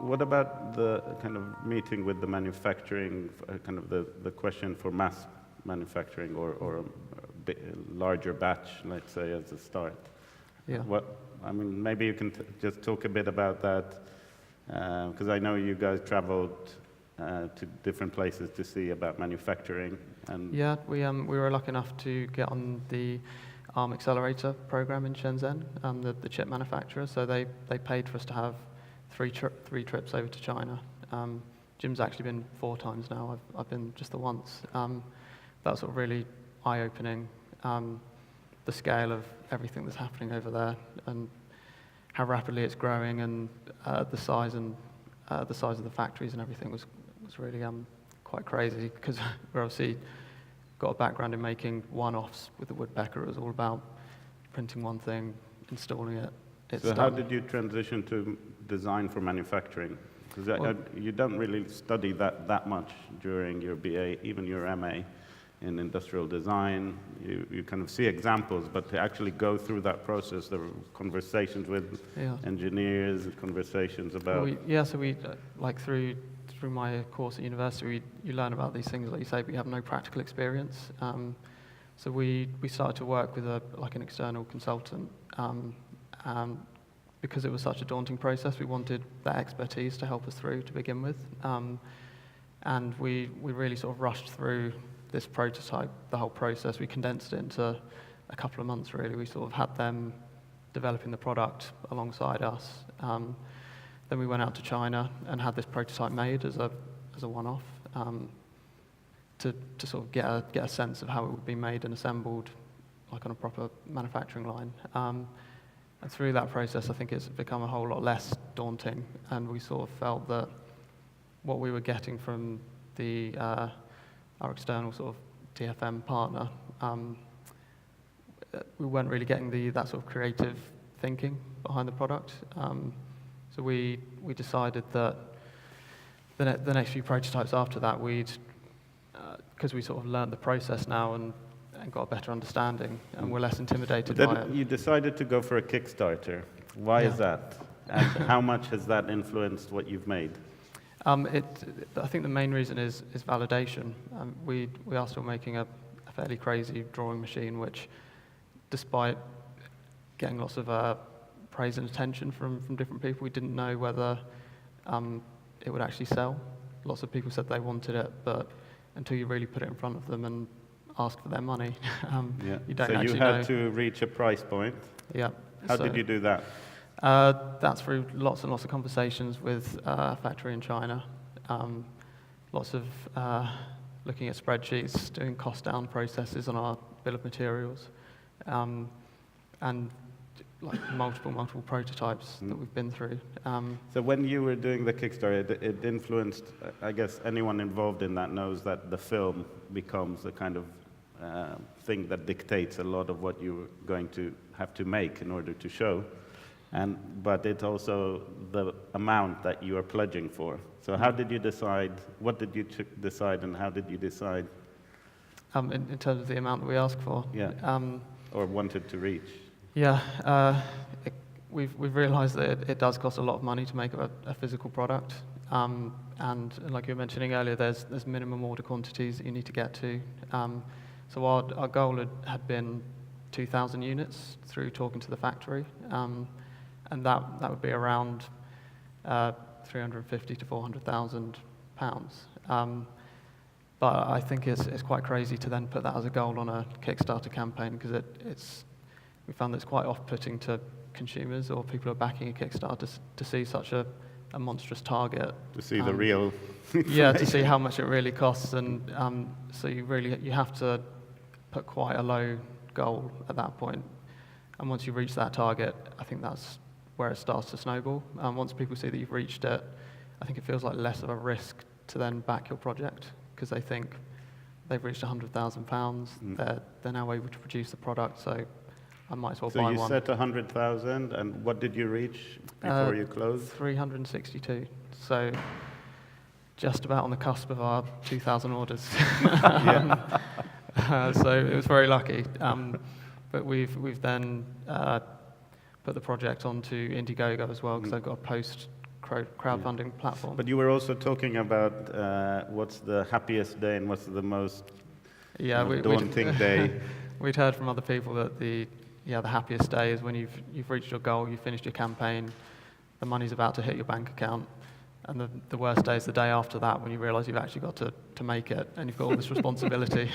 what about the kind of meeting with the manufacturing, kind of the question for mass manufacturing or a larger batch, let's say, as a start? Yeah. I mean, maybe you can just talk a bit about that, because I know you guys traveled to different places to see about manufacturing. And Yeah, we were lucky enough to get on the ARM Accelerator program in Shenzhen, the chip manufacturer. So they paid for us to have three trips over to China. Jim's actually been 4 times now. I've been just the once. That was sort of really eye-opening. The scale of everything that's happening over there and how rapidly it's growing, and the size of the factories and everything was really quite crazy, because we're obviously got a background in making one-offs with the woodpecker. It was all about printing one thing, installing it. So how did you transition to design for manufacturing? Because you don't really study that much during your BA, even your MA. In industrial design, you kind of see examples, but to actually go through that process, there were conversations with engineers, conversations about... So we like through my course at university, you learn about these things, like you say, but you have no practical experience. So we started to work with an external consultant, and because it was such a daunting process, we wanted that expertise to help us through to begin with. And we really sort of rushed through this prototype, the whole process. We condensed it into a couple of months, really. We sort of had them developing the product alongside us. Then we went out to China and had this prototype made as a one-off, to sort of get a sense of how it would be made and assembled, like on a proper manufacturing line. And through that process, I think it's become a whole lot less daunting, and we sort of felt that what we were getting from our external sort of TFM partner, we weren't really getting that sort of creative thinking behind the product. So we decided that the next few prototypes after that, because we sort of learned the process now and got a better understanding, and we're less intimidated by it. You decided to go for a Kickstarter. Why is that? And how much has that influenced what you've made? I think the main reason is validation. We are still making a fairly crazy drawing machine, which, despite getting lots of praise and attention from different people, we didn't know whether it would actually sell. Lots of people said they wanted it, but until you really put it in front of them and ask for their money, you don't actually know. So you had to reach a price point. Yeah. How did you do that? That's through lots and lots of conversations with a factory in China, lots of looking at spreadsheets, doing cost down processes on our bill of materials, and like multiple prototypes that we've been through. So when you were doing the Kickstarter, it influenced, I guess anyone involved in that knows that the film becomes a kind of thing that dictates a lot of what you're going to have to make in order to show. But it's also the amount that you are pledging for. So how did you decide, what did you decide, and how did you decide? In terms of the amount that we asked for? Yeah, or wanted to reach? Yeah, we've realised that it does cost a lot of money to make a physical product. And like you were mentioning earlier, there's minimum order quantities that you need to get to. So our goal had been 2,000 units through talking to the factory. And that would be around 350 to 400,000 pounds. But I think it's quite crazy to then put that as a goal on a Kickstarter campaign, because we found that it's quite off-putting to consumers or people who are backing a Kickstarter to see such a monstrous target. To see the real yeah, to see how much it really costs, and so you have to put quite a low goal at that point. And once you reach that target, I think that's where it starts to snowball. Once people see that you've reached it, I think it feels like less of a risk to then back your project, because they think they've reached £100,000. They're now able to produce the product, so I might as well buy one. So you set 100,000, and what did you reach before you closed? 362. So just about on the cusp of our 2,000 orders. So it was very lucky. But we've then put the project onto Indiegogo as well, because they've got a crowdfunding platform. But you were also talking about what's the happiest day and what's the most daunting day. We'd heard from other people that the happiest day is when you've reached your goal, you've finished your campaign, the money's about to hit your bank account, and the worst day is the day after that when you realise you've actually got to make it and you've got all this responsibility.